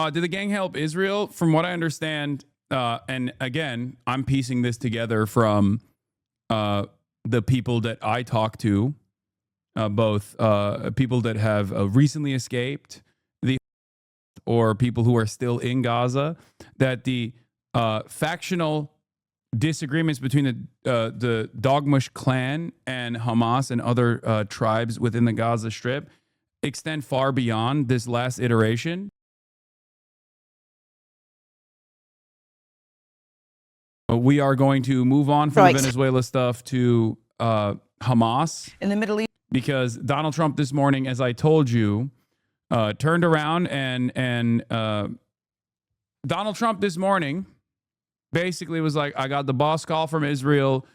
Did the gang help Israel? From what I understand, and again, I'm piecing this together from the people that I talk to, both people that have recently escaped or people who are still in Gaza, that the factional disagreements between the Dogmush clan and Hamas and other tribes within the Gaza Strip extend far beyond this last iteration. We are going to move on from the Venezuela stuff to Hamas in the Middle East, because Donald Trump this morning, as I told you, turned around and Donald Trump this morning basically was like, I got the boss call from Israel.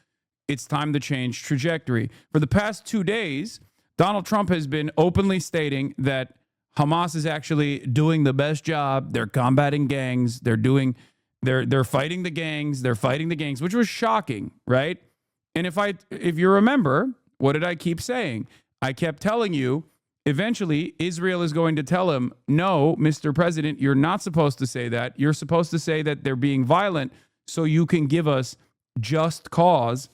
It's time to change trajectory. For the past 2 days, Donald Trump has been openly stating that Hamas is actually doing the best job. They're combating gangs. They're fighting the gangs. They're fighting the gangs, which was shocking, right? And if you remember, what did I keep saying? I kept telling you, eventually Israel is going to tell him, no, Mr. President, you're not supposed to say that. You're supposed to say that they're being violent so you can give us just cause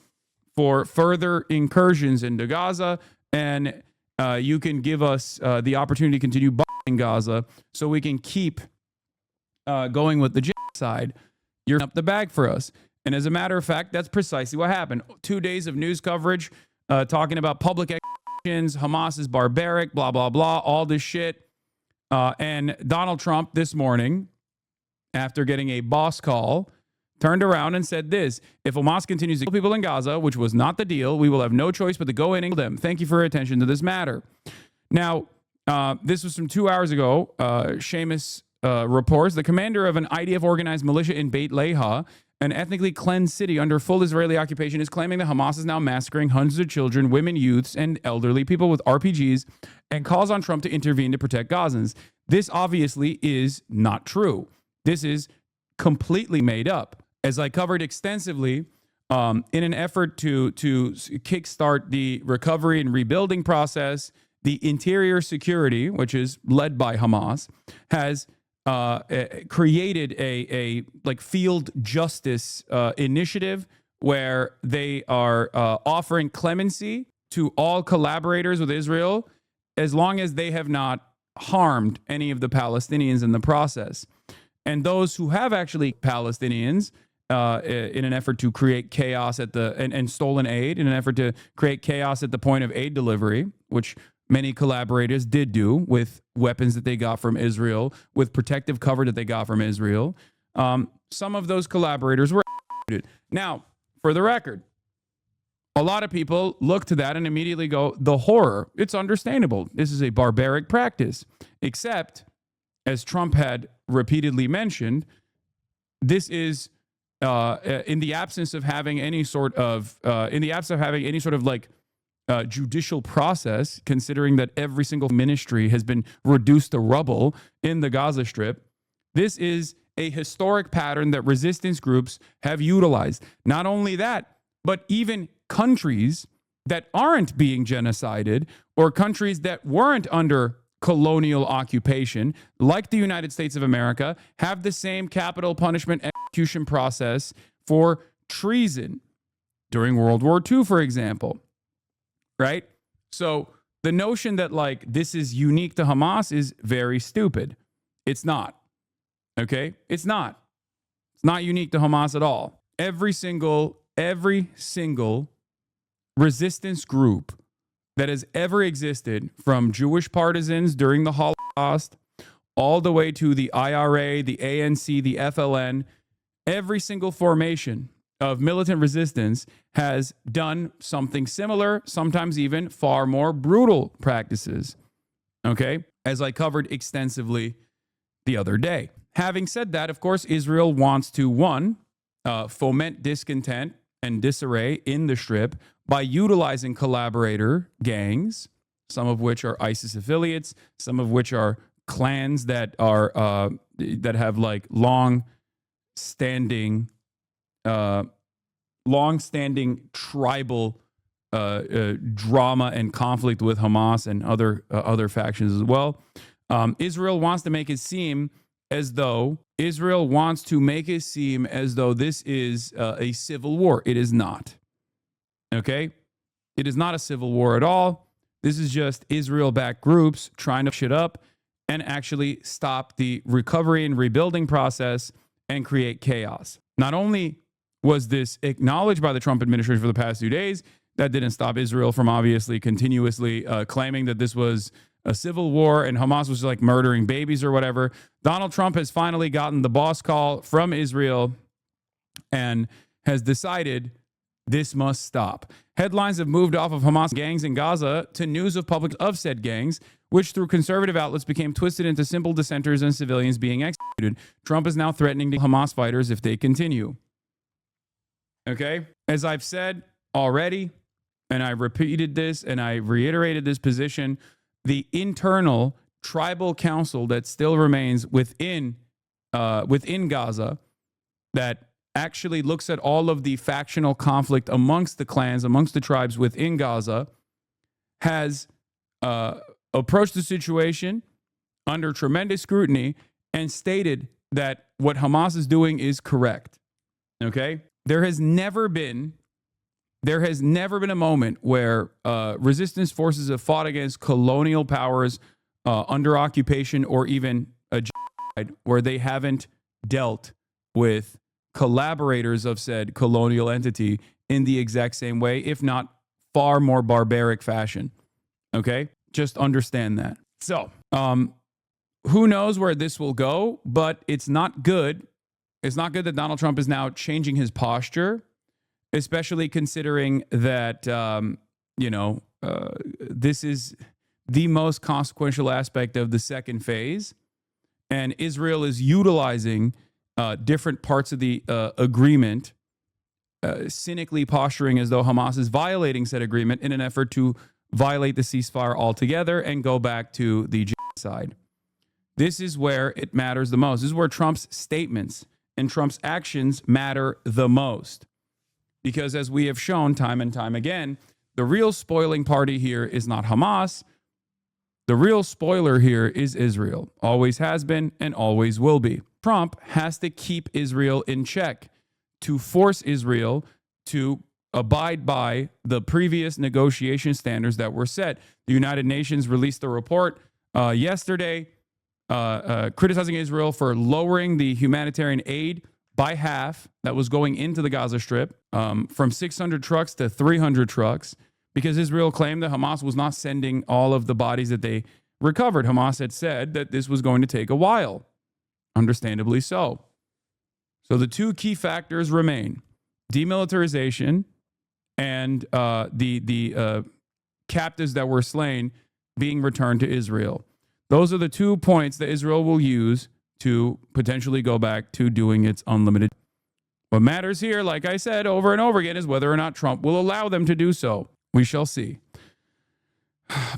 for further incursions into Gaza, and you can give us the opportunity to continue bombing Gaza so we can keep going with the genocide. You're up the bag for us. And as a matter of fact, that's precisely what happened. 2 days of news coverage talking about public actions, Hamas is barbaric, blah, blah, blah, all this shit. And Donald Trump this morning, after getting a boss call, turned around and said this: if Hamas continues to kill people in Gaza, which was not the deal, we will have no choice but to go in and kill them. Thank you for your attention to this matter. Now, this was from 2 hours ago. Seamus reports the commander of an IDF organized militia in Beit Leha, an ethnically cleansed city under full Israeli occupation, is claiming that Hamas is now massacring hundreds of children, women, youths, and elderly people with RPGs, and calls on Trump to intervene to protect Gazans. This obviously is not true. This is completely made up. As I covered extensively, in an effort to kickstart the recovery and rebuilding process, the interior security, which is led by Hamas, has created a field justice initiative where they are offering clemency to all collaborators with Israel as long as they have not harmed any of the Palestinians in the process. And those who have actually Palestinians, in an effort to create chaos and stolen aid, in an effort to create chaos at the point of aid delivery, which many collaborators did do with weapons that they got from Israel, with protective cover that they got from Israel. Some of those collaborators were executed. Now, for the record, a lot of people look to that and immediately go, the horror. It's understandable. This is a barbaric practice. Except, as Trump had repeatedly mentioned, this is in the absence of having any sort of judicial process, considering that every single ministry has been reduced to rubble in the Gaza Strip. This is a historic pattern that resistance groups have utilized. Not only that, but even countries that aren't being genocided, or countries that weren't under colonial occupation, like the United States of America, have the same capital punishment execution process for treason during World War II, for example. Right? So the notion that this is unique to Hamas is very stupid. It's not. Okay? It's not. It's not unique to Hamas at all. Every single resistance group that has ever existed, from Jewish partisans during the Holocaust all the way to the IRA, the ANC, the FLN, every single formation of militant resistance has done something similar, sometimes even far more brutal practices, okay, as I covered extensively the other day. Having said that, of course, Israel wants to, one, foment discontent and disarray in the Strip by utilizing collaborator gangs, some of which are ISIS affiliates, some of which are clans that are that have long-standing tribal drama and conflict with Hamas and other factions as well. Israel wants to make it seem as though Israel wants to make it seem as though this is a civil war. It is not. Okay? It is not a civil war at all. This is just Israel-backed groups trying to shit up and actually stop the recovery and rebuilding process and create chaos. Not only was this acknowledged by the Trump administration for the past 2 days, that didn't stop Israel from obviously continuously claiming that this was a civil war and Hamas was like murdering babies or whatever. Donald Trump has finally gotten the boss call from Israel and has decided this must stop. Headlines have moved off of Hamas gangs in Gaza to news of public of said gangs, which through conservative outlets became twisted into simple dissenters and civilians being executed. Trump is now threatening Hamas fighters if they continue. Okay? As I've said already, and I repeated this and I reiterated this position, the internal tribal council that still remains within Gaza that actually looks at all of the factional conflict amongst the clans, amongst the tribes within Gaza, has approached the situation under tremendous scrutiny and stated that what Hamas is doing is correct. Okay? There has never been a moment where resistance forces have fought against colonial powers under occupation or even a genocide where they haven't dealt with collaborators of said colonial entity in the exact same way, if not far more barbaric fashion. Okay? Just understand that. So, who knows where this will go, but it's not good. It's not good that Donald Trump is now changing his posture, especially considering that, this is the most consequential aspect of the second phase. And Israel is utilizing different parts of the agreement, cynically posturing as though Hamas is violating said agreement in an effort to violate the ceasefire altogether and go back to the genocide. This is where it matters the most. This is where Trump's statements and Trump's actions matter the most. Because as we have shown time and time again, the real spoiling party here is not Hamas. The real spoiler here is Israel. Always has been and always will be. Trump has to keep Israel in check to force Israel to abide by the previous negotiation standards that were set. The United Nations released a report yesterday criticizing Israel for lowering the humanitarian aid by half that was going into the Gaza Strip from 600 trucks to 300 trucks because Israel claimed that Hamas was not sending all of the bodies that they recovered. Hamas had said that this was going to take a while. Understandably so. So the two key factors remain: demilitarization and the captives that were slain being returned to Israel. Those are the 2 points that Israel will use to potentially go back to doing its unlimited. What matters here, like I said over and over again, is whether or not Trump will allow them to do so. We shall see.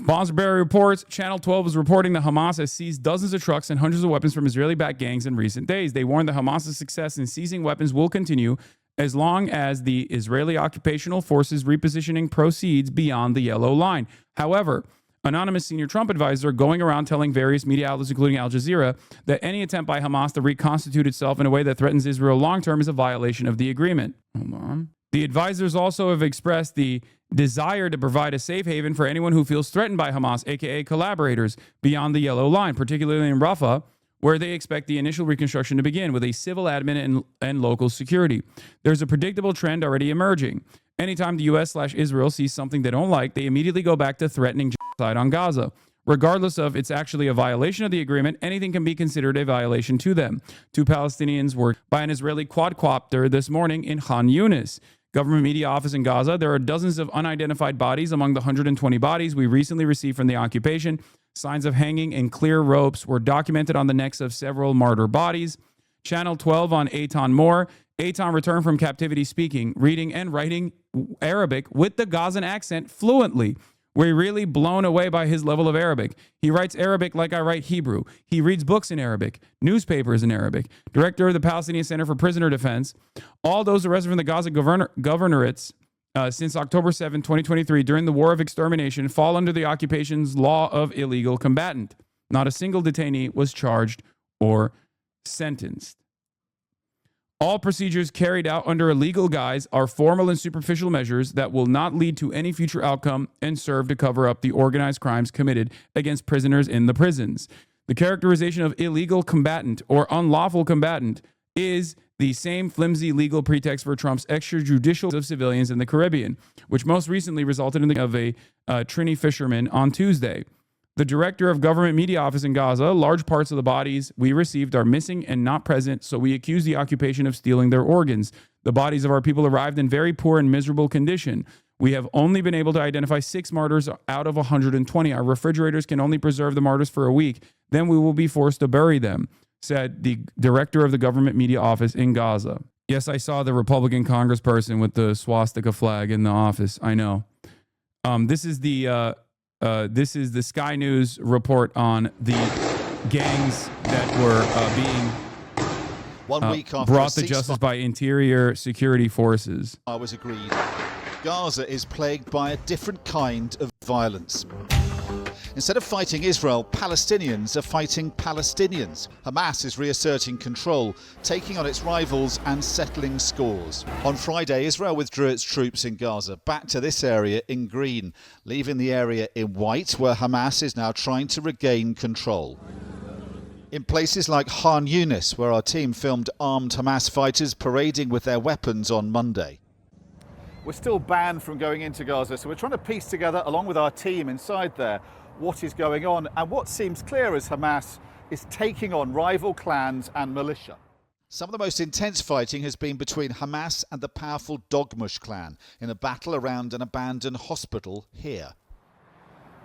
Bonsberry reports, Channel 12 is reporting that Hamas has seized dozens of trucks and hundreds of weapons from Israeli-backed gangs in recent days. They warn that Hamas's success in seizing weapons will continue as long as the Israeli occupational forces repositioning proceeds beyond the yellow line. However, anonymous senior Trump advisor going around telling various media outlets, including Al Jazeera, that any attempt by Hamas to reconstitute itself in a way that threatens Israel long-term is a violation of the agreement. Hold on. The advisors also have expressed the desire to provide a safe haven for anyone who feels threatened by Hamas, aka collaborators, beyond the yellow line, particularly in Rafah, where they expect the initial reconstruction to begin with a civil admin and local security. There's a predictable trend already emerging. Anytime the U.S./Israel sees something they don't like, they immediately go back to threatening genocide on Gaza. Regardless of it's actually a violation of the agreement, anything can be considered a violation to them. 2 Palestinians were by an Israeli quadcopter this morning in Khan Yunis. Government media office in Gaza, there are dozens of unidentified bodies among the 120 bodies we recently received from the occupation. Signs of hanging and clear ropes were documented on the necks of several martyr bodies. Channel 12 on Eitan Moore. Eitan returned from captivity speaking, reading, and writing Arabic with the Gazan accent fluently. We're really blown away by his level of Arabic. He writes Arabic like I write Hebrew. He reads books in Arabic, newspapers in Arabic. Director of the Palestinian Center for Prisoner Defense. All those arrested from the Gaza governorates since October 7, 2023, during the war of extermination, fall under the occupation's law of illegal combatant. Not a single detainee was charged or sentenced. All procedures carried out under a legal guise are formal and superficial measures that will not lead to any future outcome and serve to cover up the organized crimes committed against prisoners in the prisons. The characterization of illegal combatant or unlawful combatant is the same flimsy legal pretext for Trump's extrajudicial of civilians in the Caribbean, which most recently resulted in the of a Trini fisherman on Tuesday. The director of government media office in Gaza, large parts of the bodies we received are missing and not present, so we accuse the occupation of stealing their organs. The bodies of our people arrived in very poor and miserable condition. We have only been able to identify 6 martyrs out of 120. Our refrigerators can only preserve the martyrs for a week. Then we will be forced to bury them, said the director of the government media office in Gaza. Yes, I saw the Republican congressperson with the swastika flag in the office. I know. This is the Sky News report on the gangs that were being 1 week after brought to justice by interior security forces. I was agreed. Gaza is plagued by a different kind of violence. Instead of fighting Israel, Palestinians are fighting Palestinians. Hamas is reasserting control, taking on its rivals and settling scores. On Friday, Israel withdrew its troops in Gaza back to this area in green, leaving the area in white, where Hamas is now trying to regain control. In places like Khan Yunis, where our team filmed armed Hamas fighters parading with their weapons on Monday. We're still banned from going into Gaza, so we're trying to piece together, along with our team inside there, what is going on and what seems clear as Hamas is taking on rival clans and militia. Some of the most intense fighting has been between Hamas and the powerful Dogmush clan in a battle around an abandoned hospital here.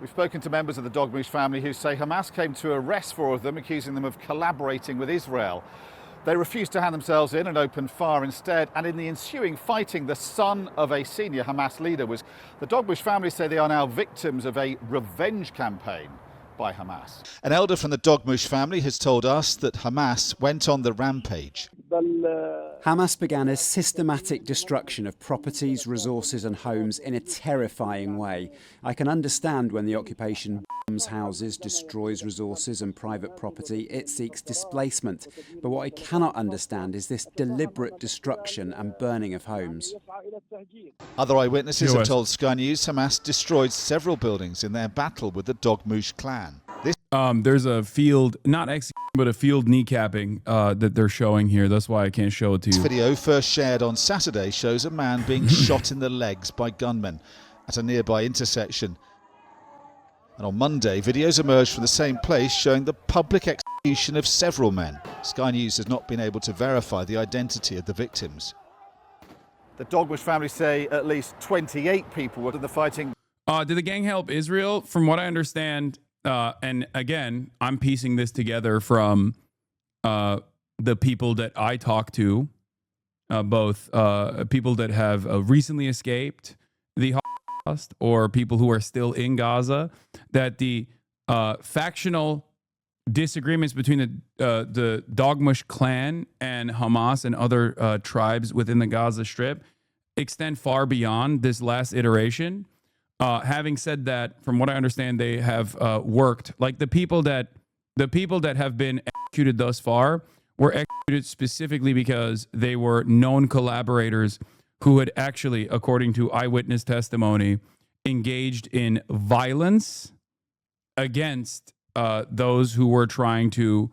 We've spoken to members of the Dogmush family who say Hamas came to arrest 4 of them, accusing them of collaborating with Israel. They refused to hand themselves in and opened fire instead, and in the ensuing fighting, the son of a senior Hamas leader was. The Dogbush family say they are now victims of a revenge campaign by Hamas. An elder from the Dogmush family has told us that Hamas went on the rampage. Hamas began a systematic destruction of properties, resources and homes in a terrifying way. I can understand when the occupation bombs houses, destroys resources and private property, it seeks displacement. But what I cannot understand is this deliberate destruction and burning of homes. Other eyewitnesses have told Sky News Hamas destroyed several buildings in their battle with the Dogmush clan. There's a field, not execution, but a field kneecapping that they're showing here. That's why I can't show it to you. This video, first shared on Saturday, shows a man being shot in the legs by gunmen at a nearby intersection. And on Monday, videos emerged from the same place showing the public execution of several men. Sky News has not been able to verify the identity of the victims. The Dogbush family say at least 28 people were in the fighting. Did the gang help Israel? From what I understand, and again, I'm piecing this together from the people that I talk to, both people that have recently escaped the Holocaust or people who are still in Gaza, that the factional disagreements between the Dogmush clan and Hamas and other tribes within the Gaza Strip extend far beyond this last iteration. Having said that, from what I understand, they have worked. Like the people that have been executed thus far were executed specifically because they were known collaborators who had actually, according to eyewitness testimony, engaged in violence against those who were trying to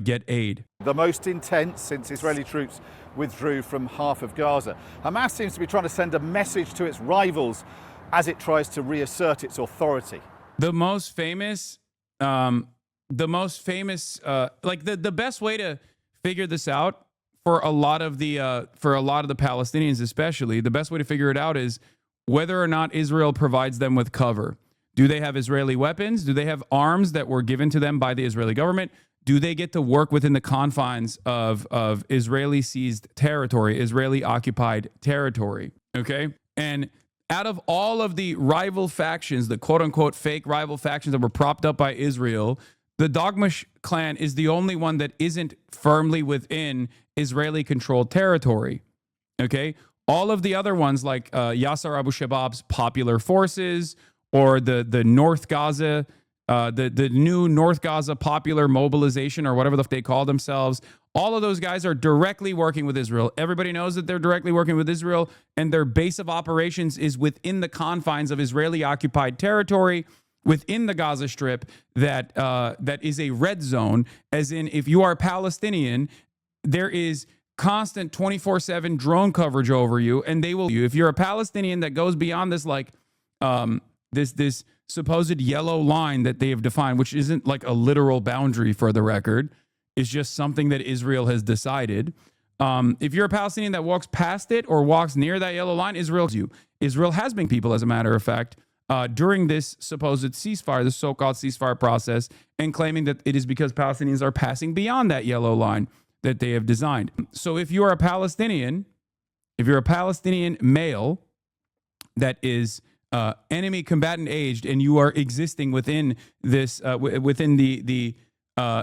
get aid. The most intense since Israeli troops withdrew from half of Gaza. Hamas seems to be trying to send a message to its rivals as it tries to reassert its authority. The most famous, like the best way to figure this out for a lot of the Palestinians, especially, the best way to figure it out is whether or not Israel provides them with cover. Do they have Israeli weapons? Do they have arms that were given to them by the Israeli government? Do they get to work within the confines of Israeli seized territory, Israeli occupied territory? Okay. And out of all of the rival factions, the quote unquote fake rival factions that were propped up by Israel, the Dogmush clan is the only one that isn't firmly within Israeli controlled territory. Okay. All of the other ones like Yasser Abu Shabab's popular forces or the North Gaza the new North Gaza Popular Mobilization, or whatever they call themselves. All of those guys are directly working with Israel. Everybody knows that they're directly working with Israel, and their base of operations is within the confines of Israeli-occupied territory, within the Gaza Strip, that is a red zone, as in, if you are Palestinian, there is constant 24/7 drone coverage over you, and they will. If you're a Palestinian that goes beyond this, like this supposed yellow line that they have defined, which isn't like a literal boundary for the record, is just something that Israel has decided. If you're a Palestinian that walks past it or walks near that yellow line, Israel has been people, as a matter of fact, during this supposed ceasefire, the so-called ceasefire process, and claiming that it is because Palestinians are passing beyond that yellow line that they have designed. So if you are a Palestinian male that is enemy combatant aged, and you are existing within this within the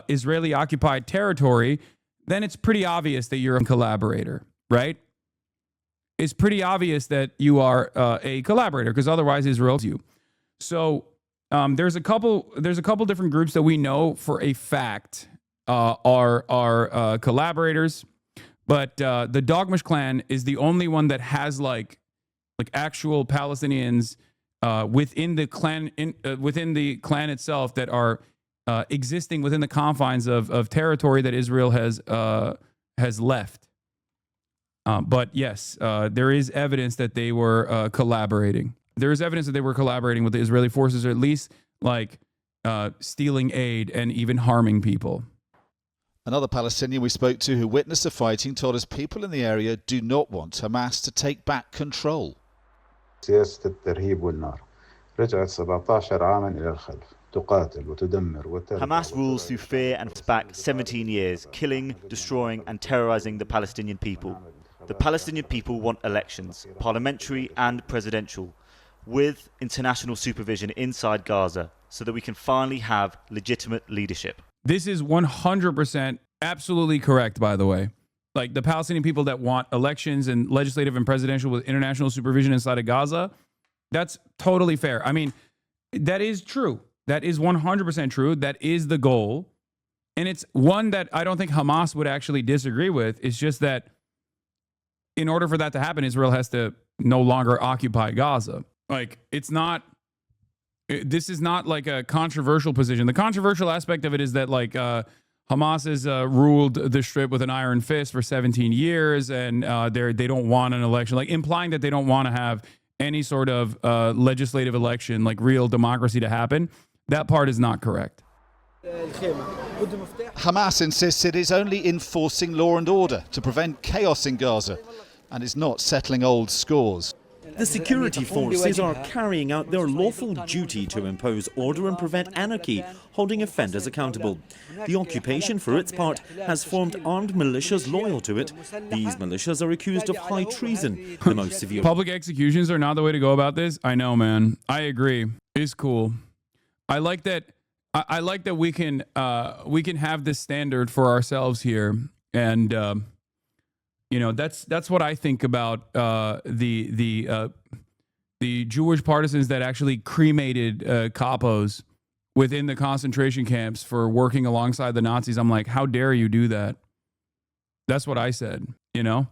Israeli occupied territory, then it's pretty obvious that you're a collaborator, right? It's pretty obvious that you are a collaborator, because otherwise Israel's you. So there's a couple different groups that we know for a fact are collaborators, but the Dogmash clan is the only one that has like actual Palestinians within the clan itself that are existing within the confines of territory that Israel has left. But yes, there is evidence that they were collaborating. There is evidence that they were collaborating with the Israeli forces, or at least like stealing aid and even harming people. Another Palestinian we spoke to who witnessed the fighting told us people in the area do not want Hamas to take back control. سياسة الترهيب والنار رجعت 17 عاما إلى الخلف تقاتل وتدمر وترهب. Hamas rules through fear and back 17 years, killing, destroying and terrorizing the Palestinian people. The Palestinian people want elections, parliamentary and presidential, with international supervision inside Gaza, so that we can finally have legitimate leadership. This is 100% absolutely correct, by the way. Like, the Palestinian people that want elections and legislative and presidential with international supervision inside of Gaza, that's totally fair. I mean, that is true. That is 100% true. That is the goal. And it's one that I don't think Hamas would actually disagree with. It's just that in order for that to happen, Israel has to no longer occupy Gaza. Like, this is not like a controversial position. The controversial aspect of it is that, like, Hamas has ruled the Strip with an iron fist for 17 years, and they don't want an election, like implying that they don't want to have any sort of legislative election, like real democracy, to happen. That part is not correct. Hamas insists it is only enforcing law and order to prevent chaos in Gaza, and is not settling old scores. The security forces are carrying out their lawful duty to impose order and prevent anarchy, holding offenders accountable. The occupation, for its part, has formed armed militias loyal to it. These militias are accused of high treason, the most severe. Public executions are not the way to go about this. I know, man. I agree. It's cool. I like that. I like that we can have this standard for ourselves here, and you know, that's what I think about the Jewish partisans that actually cremated capos within the concentration camps for working alongside the Nazis. I'm like, how dare you do that? That's what I said. You know,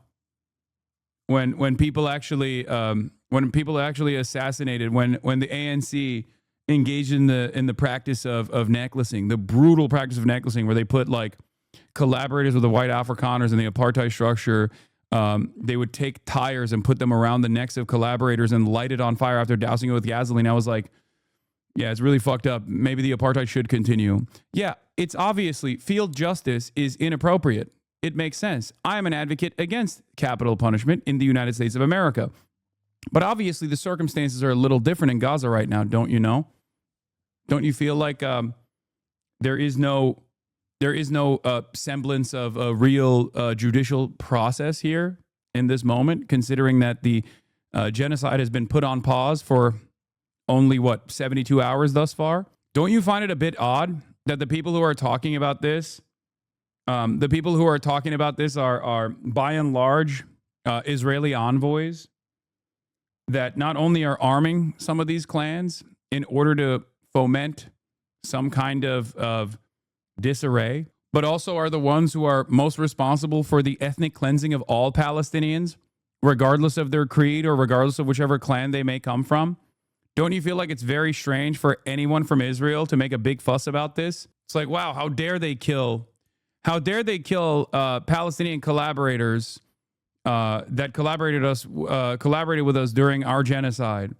when people actually assassinated, when the ANC engaged in the practice of necklacing, the brutal practice of necklacing, where they put like collaborators with the white Afrikaners and the apartheid structure, they would take tires and put them around the necks of collaborators and light it on fire after dousing it with gasoline. I was like, yeah, it's really fucked up. Maybe the apartheid should continue. Yeah, it's obviously, field justice is inappropriate. It makes sense. I am an advocate against capital punishment in the United States of America. But obviously the circumstances are a little different in Gaza right now, don't you know? Don't you feel like there is no semblance of a real judicial process here in this moment, considering that the genocide has been put on pause for only, 72 hours thus far? Don't you find it a bit odd that the people who are talking about this, are by and large Israeli envoys that not only are arming some of these clans in order to foment some kind of disarray, but also are the ones who are most responsible for the ethnic cleansing of all Palestinians, regardless of their creed or regardless of whichever clan they may come from? Don't you feel like it's very strange for anyone from Israel to make a big fuss about this? It's like, wow, how dare they kill Palestinian collaborators that collaborated with us during our genocide.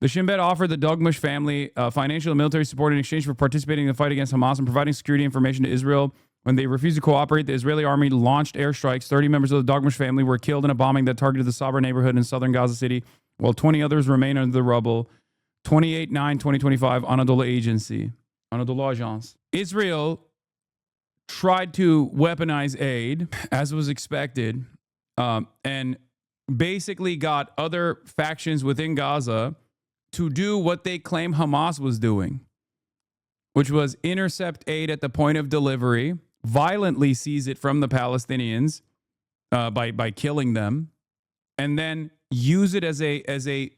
The Shin Bet offered the Dogmush family financial and military support in exchange for participating in the fight against Hamas and providing security information to Israel. When they refused to cooperate, the Israeli army launched airstrikes. 30 members of the Dogmush family were killed in a bombing that targeted the Sabra neighborhood in southern Gaza City, while 20 others remain under the rubble. 28/9/2025, Anadolu Agence. Israel tried to weaponize aid, as was expected, and basically got other factions within Gaza to do what they claim Hamas was doing, which was intercept aid at the point of delivery, violently seize it from the Palestinians by killing them, and then use it as a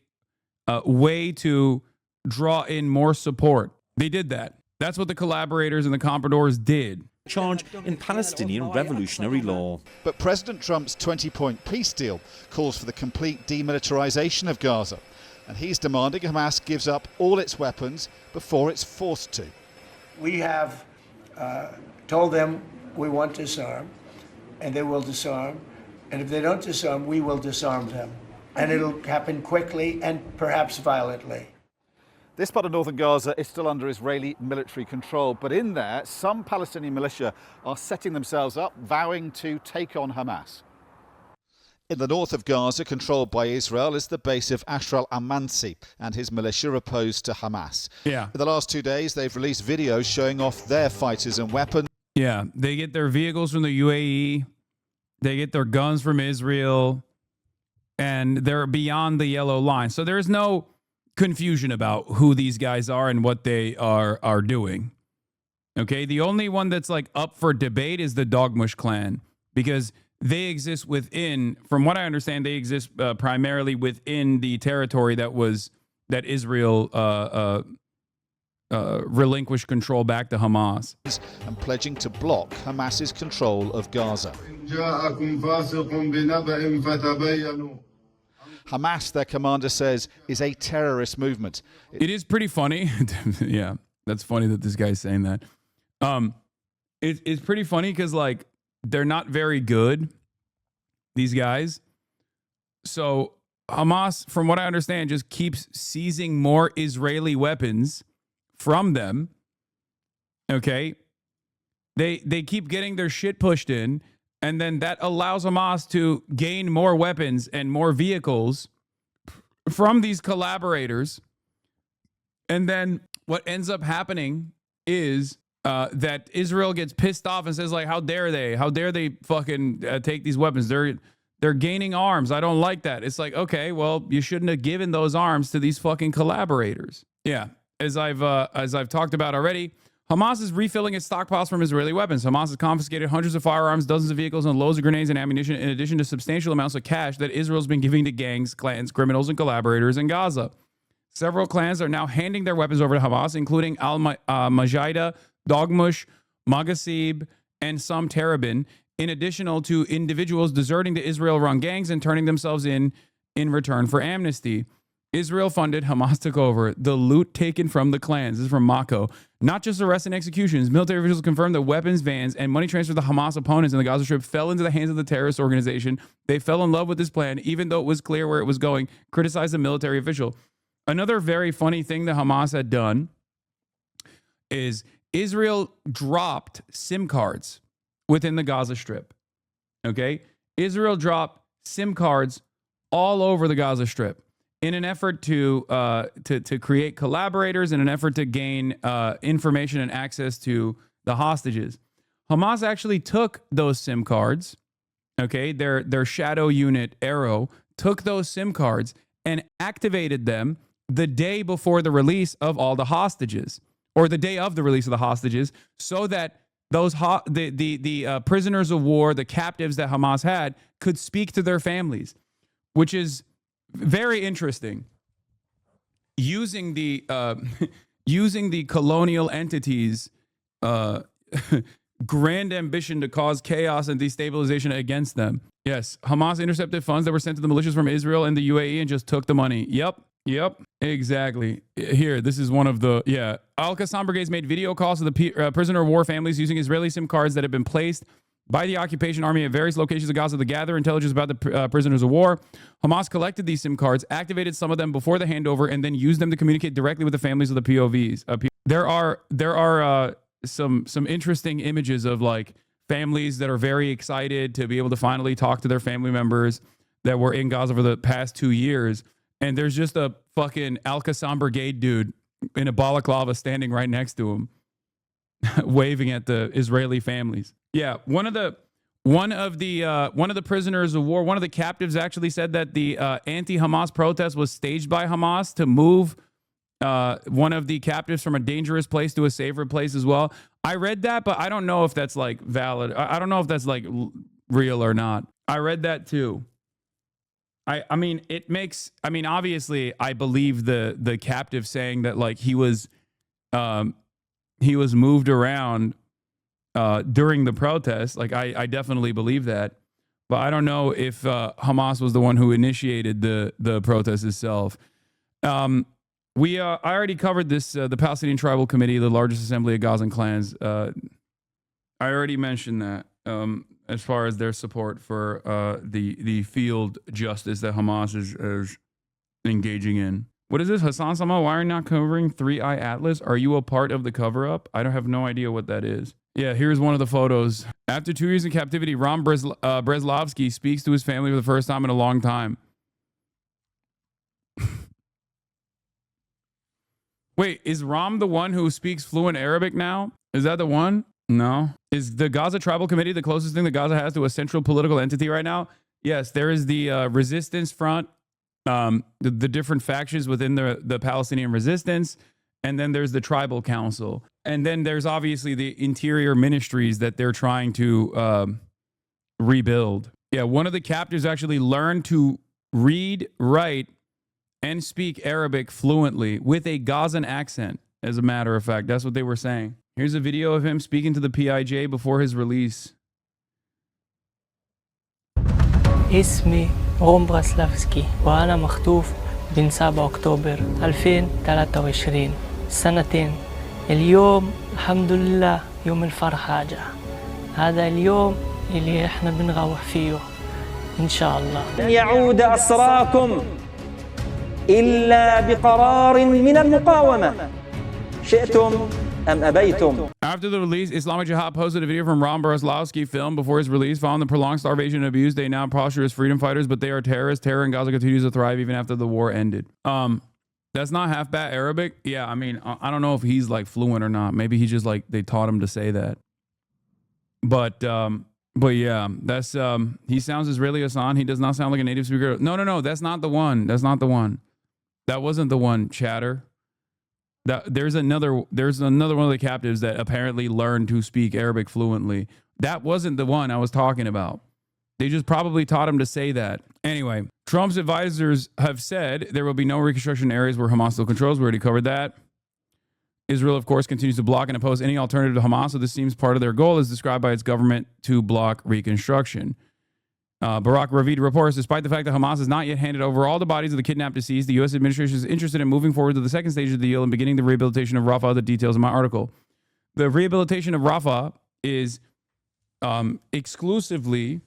way to draw in more support. They did that. That's what the collaborators and the compradors did. Charge in Palestinian revolutionary law. But President Trump's 20-point peace deal calls for the complete demilitarization of Gaza, and he's demanding Hamas gives up all its weapons before it's forced to. We have told them we want to disarm, and they will disarm, and if they don't disarm, we will disarm them. And it'll happen quickly and perhaps violently. This part of northern Gaza is still under Israeli military control, but in there, some Palestinian militia are setting themselves up, vowing to take on Hamas. In the north of Gaza, controlled by Israel, is the base of Ashr al-Amansi and his militia opposed to Hamas. Yeah. In the last 2 days, they've released videos showing off their fighters and weapons. Yeah, they get their vehicles from the UAE, they get their guns from Israel, and they're beyond the yellow line. So there's no confusion about who these guys are and what they are doing. Okay, the only one that's like up for debate is the Dogmush clan, because they exist within, from what I understand, they exist primarily within the territory that Israel relinquished control back to Hamas. And pledging to block Hamas's control of Gaza. Hamas, their commander says, is a terrorist movement. It is pretty funny. Yeah, that's funny that this guy's saying that. It's pretty funny because, like, they're not very good, these guys. So Hamas, from what I understand, just keeps seizing more Israeli weapons from them. Okay. They keep getting their shit pushed in, and then that allows Hamas to gain more weapons and more vehicles from these collaborators. And then what ends up happening is that Israel gets pissed off and says, like, how dare they fucking take these weapons? They're gaining arms. I don't like that. It's like, okay, well, you shouldn't have given those arms to these fucking collaborators. Yeah. As I've talked about already, Hamas is refilling its stockpiles from Israeli weapons. Hamas has confiscated hundreds of firearms, dozens of vehicles, and loads of grenades and ammunition, in addition to substantial amounts of cash that Israel's been giving to gangs, clans, criminals, and collaborators in Gaza. Several clans are now handing their weapons over to Hamas, including Al-Majida, Dogmush, Magasib, and some Terabin, in addition to individuals deserting to Israel-run gangs and turning themselves in return for amnesty. Israel funded, Hamas took over. The loot taken from the clans. This is from Mako. Not just arrests and executions. Military officials confirmed that weapons, vans, and money transferred to Hamas opponents in the Gaza Strip fell into the hands of the terrorist organization. They fell in love with this plan, even though it was clear where it was going, criticized the military official. Another very funny thing that Hamas had done is Israel dropped SIM cards within the Gaza Strip. Okay? Israel dropped SIM cards all over the Gaza Strip in an effort to create collaborators, in an effort to gain information and access to the hostages. Hamas actually took those SIM cards, okay, their shadow unit Arrow took those SIM cards and activated them the day before the release of all the hostages, or the day of the release of the hostages, so that those the prisoners of war, the captives that Hamas had, could speak to their families, which is very interesting. Using the using the colonial entities' grand ambition to cause chaos and destabilization against them. Yes, Hamas intercepted funds that were sent to the militias from Israel and the UAE and just took the money. Yep, exactly. Here, this is one of the, Al-Qassam brigades made video calls to the prisoner of war families using Israeli SIM cards that had been placed by the occupation army at various locations of Gaza to gather intelligence about the prisoners of war. Hamas collected these SIM cards, activated some of them before the handover, and then used them to communicate directly with the families of the POVs. There are some interesting images of like families that are very excited to be able to finally talk to their family members that were in Gaza for the past 2 years. And there's just a fucking Al-Qassam brigade dude in a balaclava standing right next to him, waving at the Israeli families. Yeah, one of the prisoners of war, one of the captives actually said that the anti-Hamas protest was staged by Hamas to move one of the captives from a dangerous place to a safer place as well. I read that, but I don't know if that's like valid. I don't know if that's like real or not. I read that too. I mean, it makes, I mean, obviously I believe the captive saying that like he was moved around during the protest. Like I definitely believe that, but I don't know if Hamas was the one who initiated the protest itself. I already covered this, the Palestinian Tribal Committee, the largest assembly of Gazan clans. I already mentioned that as far as their support for the field justice that Hamas is engaging in. What is this? Hasan Sama, why are you not covering 3i Atlas? Are you a part of the cover-up? I don't have no idea what that is. Yeah, here's one of the photos. After 2 years in captivity, Ram Breslavsky speaks to his family for the first time in a long time. Wait, is Ram the one who speaks fluent Arabic now? Is that the one? No. Is the Gaza Tribal Committee the closest thing that Gaza has to a central political entity right now? Yes, there is the resistance front, the different factions within the Palestinian resistance, and then there's the tribal council. And then there's obviously the interior ministries that they're trying to rebuild. Yeah, one of the captives actually learned to read, write, and speak Arabic fluently with a Gazan accent, as a matter of fact. That's what they were saying. Here's a video of him speaking to the PIJ before his release. اسمي روم براسلافسكي وأنا مخطوف بين 7 أكتوبر 2023 سنتين. اليوم الحمد لله يوم الفرحة جاء. هذا اليوم اللي احنا بنغوح فيه إن شاء الله. لن يعود أسراكم إلا بقرار من المقاومة شئتم أم أبيتم. After the release, Islamic Jihad posted a video from Ram Breslavsky film before his release. Following the prolonged starvation and abuse, they now posture as freedom fighters, but they are terrorists. Terror in Gaza continues to thrive even after the war ended. That's not half bad Arabic. Yeah, I mean, I don't know if he's like fluent or not. Maybe he just like they taught him to say that. But yeah, that's he sounds Israeli Hasan. He does not sound like a native speaker. No, that's not the one. That's not the one. That wasn't the one, chatter. There's another one of the captives that apparently learned to speak Arabic fluently. That wasn't the one I was talking about. They just probably taught him to say that. Anyway, Trump's advisors have said there will be no reconstruction areas where Hamas still controls. We already covered that. Israel, of course, continues to block and oppose any alternative to Hamas, so this seems part of their goal as described by its government to block reconstruction. Barak Ravid reports, despite the fact that Hamas has not yet handed over all the bodies of the kidnapped deceased, the U.S. administration is interested in moving forward to the second stage of the deal and beginning the rehabilitation of Rafah. The details in my article. The rehabilitation of Rafah is exclusively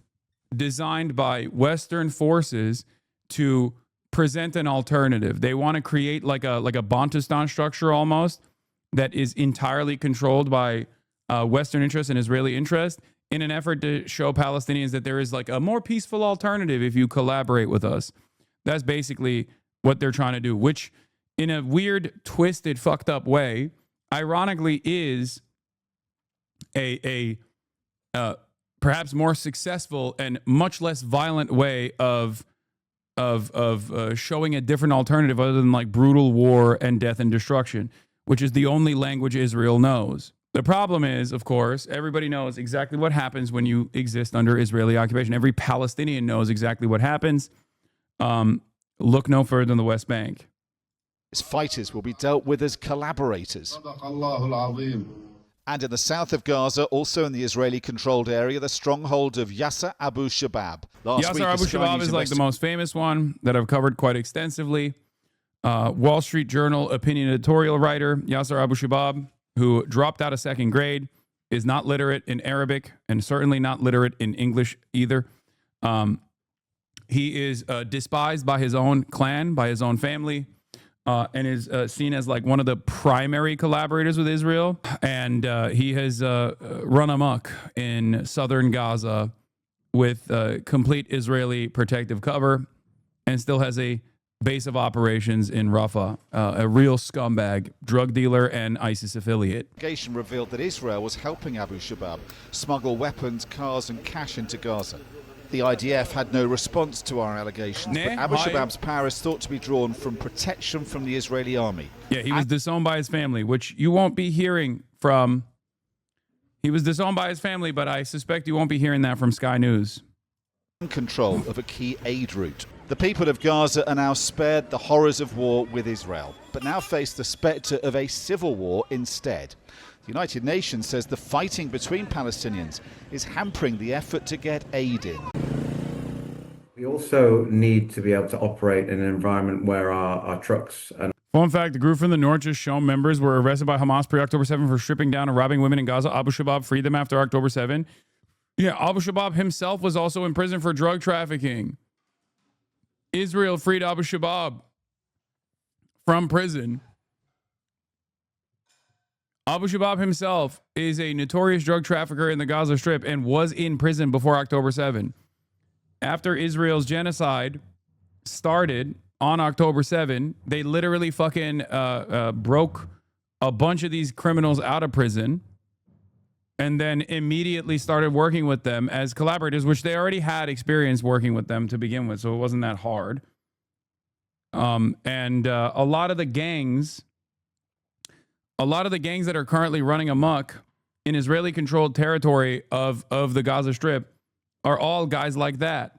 designed by Western forces to present an alternative. They want to create like a Bantustan structure almost that is entirely controlled by Western interest and Israeli interest, in an effort to show Palestinians that there is like a more peaceful alternative if you collaborate with us. That's basically what they're trying to do, which in a weird, twisted, fucked up way, ironically is a perhaps more successful and much less violent way of showing a different alternative other than like brutal war and death and destruction, which is the only language Israel knows. The problem is, of course, everybody knows exactly what happens when you exist under Israeli occupation. Every Palestinian knows exactly what happens. Look no further than the West Bank. Its fighters will be dealt with as collaborators. And in the south of Gaza, also in the Israeli-controlled area, the stronghold of Yasser Abu Shabab. Yasser Abu Shabab is like the most famous one that I've covered quite extensively. Wall Street Journal opinion editorial writer Yasser Abu Shabab, who dropped out of second grade, is not literate in Arabic and certainly not literate in English either. He is despised by his own clan, by his own family. And is seen as like one of the primary collaborators with Israel. And he has run amok in southern Gaza with complete Israeli protective cover and still has a base of operations in Rafah, a real scumbag, drug dealer, and ISIS affiliate. The investigation revealed that Israel was helping Abu Shabab smuggle weapons, cars and cash into Gaza. The IDF had no response to our allegations, but Abu Shabab's power is thought to be drawn from protection from the Israeli army. Yeah, he was disowned by his family, which you won't be hearing from. He was disowned by his family, but I suspect you won't be hearing that from Sky News. Control of a key aid route. The people of Gaza are now spared the horrors of war with Israel, but now face the spectre of a civil war instead. The United Nations says the fighting between Palestinians is hampering the effort to get aid in. We also need to be able to operate in an environment where our trucks and... Fun fact, the group from the north just shown members were arrested by Hamas pre-October 7 for stripping down and robbing women in Gaza. Abu Shabab freed them after October 7. Yeah, Abu Shabab himself was also in prison for drug trafficking. Israel freed Abu Shabab from prison. Abu Shabab himself is a notorious drug trafficker in the Gaza Strip and was in prison before October 7. After Israel's genocide started on October 7, they literally fucking broke a bunch of these criminals out of prison and then immediately started working with them as collaborators, which they already had experience working with them to begin with, so it wasn't that hard. A lot of the gangs that are currently running amok in Israeli-controlled territory of the Gaza Strip are all guys like that.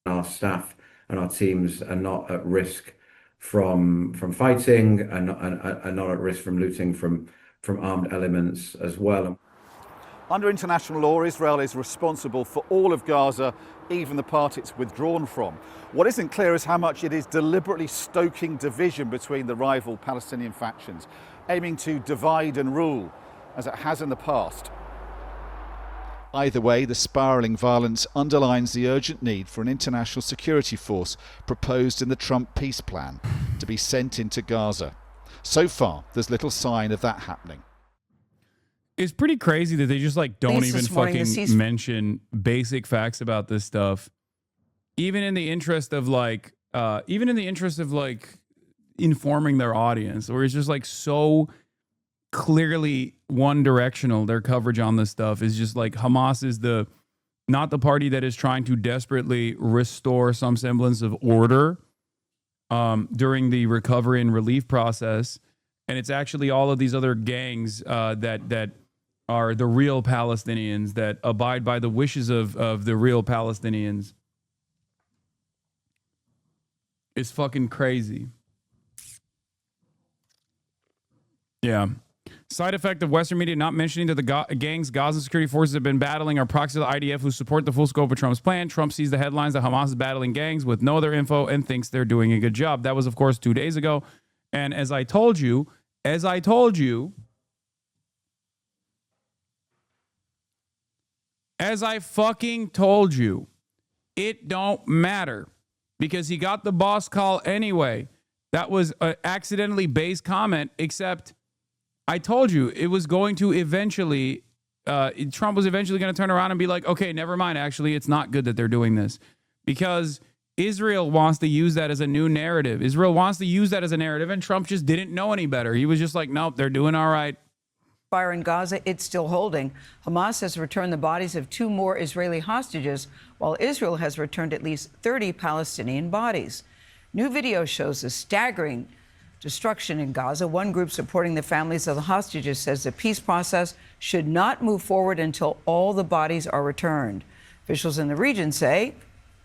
Our staff and our teams are not at risk from fighting and not at risk from looting from armed elements as well. Under international law, Israel is responsible for all of Gaza, even the part it's withdrawn from. What isn't clear is how much it is deliberately stoking division between the rival Palestinian factions, aiming to divide and rule, as it has in the past. Either way, the spiralling violence underlines the urgent need for an international security force proposed in the Trump peace plan to be sent into Gaza. So far, there's little sign of that happening. It's pretty crazy that they just like don't even fucking mention basic facts about this stuff, even in the interest of like, informing their audience, or it's just like so clearly one directional. Their coverage on this stuff is just like Hamas is not the party that is trying to desperately restore some semblance of order during the recovery and relief process, and it's actually all of these other gangs that are the real Palestinians that abide by the wishes of the real Palestinians. It's fucking crazy. Yeah. Side effect of Western media not mentioning that the gangs Gaza security forces have been battling are proxies of the IDF who support the full scope of Trump's plan. Trump sees the headlines that Hamas is battling gangs with no other info and thinks they're doing a good job. That was, of course, 2 days ago. And as I told you, as I fucking told you, it don't matter because he got the boss call anyway. That was an accidentally based comment, except I told you it was going to eventually, Trump was eventually going to turn around and be like, okay, never mind. Actually, it's not good that they're doing this because Israel wants to use that as a new narrative. Israel wants to use that as a narrative, and Trump just didn't know any better. He was just like, nope, they're doing all right. Fire in Gaza, it's still holding. Hamas has returned the bodies of 2 more Israeli hostages, while Israel has returned at least 30 Palestinian bodies. New video shows a staggering destruction in Gaza. One group supporting the families of the hostages says the peace process should not move forward until all the bodies are returned. Officials in the region say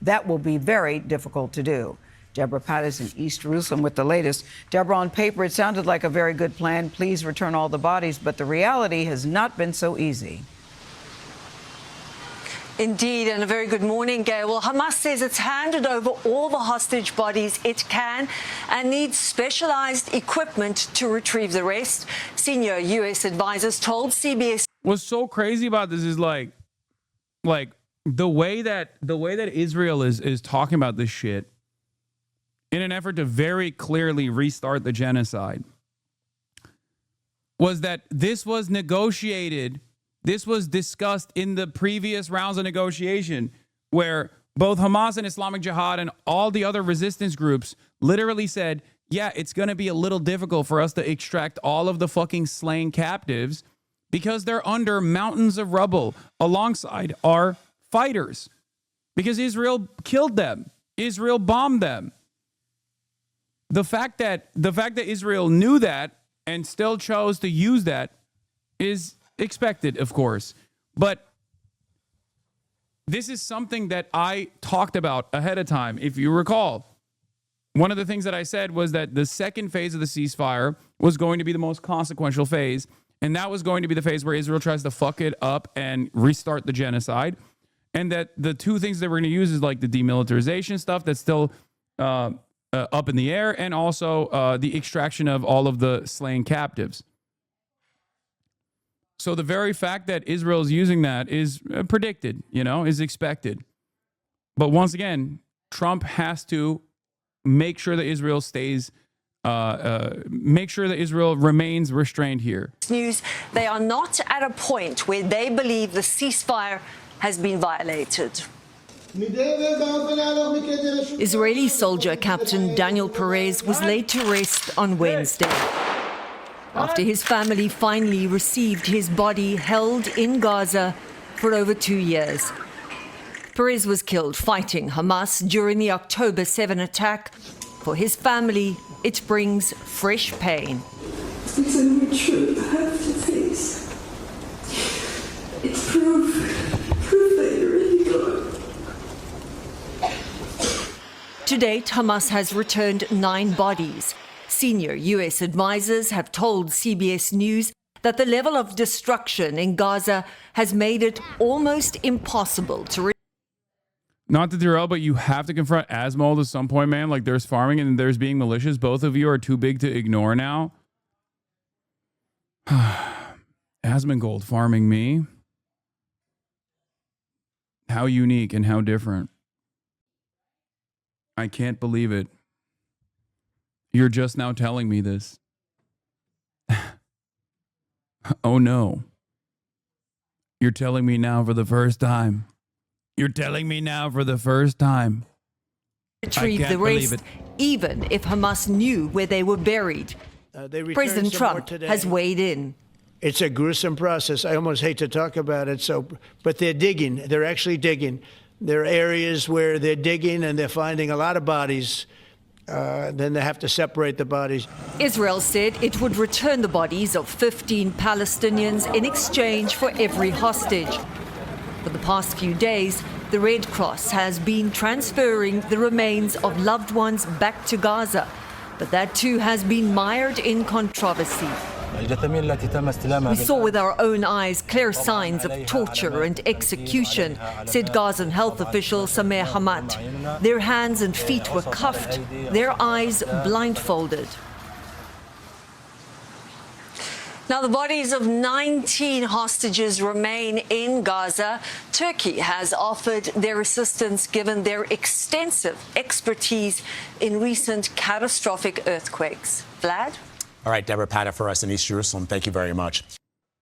that will be very difficult to do. Deborah Pattis in East Jerusalem with the latest. Deborah, on paper, it sounded like a very good plan. Please return all the bodies, but the reality has not been so easy. Indeed, and a very good morning, Gail. Well, Hamas says it's handed over all the hostage bodies it can and needs specialized equipment to retrieve the rest. Senior U.S. advisors told CBS. What's so crazy about this is like the way that Israel is talking about this shit in an effort to very clearly restart the genocide was that this was negotiated. This was discussed in the previous rounds of negotiation where both Hamas and Islamic Jihad and all the other resistance groups literally said, yeah, it's going to be a little difficult for us to extract all of the fucking slain captives because they're under mountains of rubble alongside our fighters because Israel killed them. Israel bombed them. The fact that Israel knew that and still chose to use that is expected, of course. But this is something that I talked about ahead of time. If you recall, one of the things that I said was that the second phase of the ceasefire was going to be the most consequential phase. And that was going to be the phase where Israel tries to fuck it up and restart the genocide. And that the two things that we're going to use is like the demilitarization stuff that's still up in the air, and also the extraction of all of the slain captives. So the very fact that Israel is using that is predicted, is expected. But once again, Trump has to make sure that Israel remains restrained here. News, they are not at a point where they believe the ceasefire has been violated. Israeli soldier Captain Daniel Perez was laid to rest on Wednesday after his family finally received his body held in Gaza for over 2 years. Perez was killed fighting Hamas during the October 7 attack. For his family, it brings fresh pain. It's a new truth I have to face. It's proof that you're really gone. To date, Hamas has returned 9 bodies. Senior U.S. advisors have told CBS News that the level of destruction in Gaza has made it almost impossible to... Not to derail, but you have to confront Asmold at some point, man. Like, there's farming and there's being malicious. Both of you are too big to ignore now. Asmongold farming me. How unique and how different. I can't believe it. You're just now telling me this. Oh no. You're telling me now for the first time. You're telling me now for the first time. Retrieve the rest, even if Hamas knew where they were buried. President Trump has weighed in. It's a gruesome process. I almost hate to talk about it. But they're digging. They're actually digging. There are areas where they're digging and they're finding a lot of bodies. Then they have to separate the bodies. Israel said it would return the bodies of 15 Palestinians in exchange for every hostage. For the past few days, the Red Cross has been transferring the remains of loved ones back to Gaza, but that too has been mired in controversy. We saw with our own eyes clear signs of torture and execution, said Gazan health official Sameh Hamad. Their hands and feet were cuffed, their eyes blindfolded. Now, the bodies of 19 hostages remain in Gaza. Turkey has offered their assistance given their extensive expertise in recent catastrophic earthquakes. Vlad? All right, Deborah Patta for us in East Jerusalem. Thank you very much.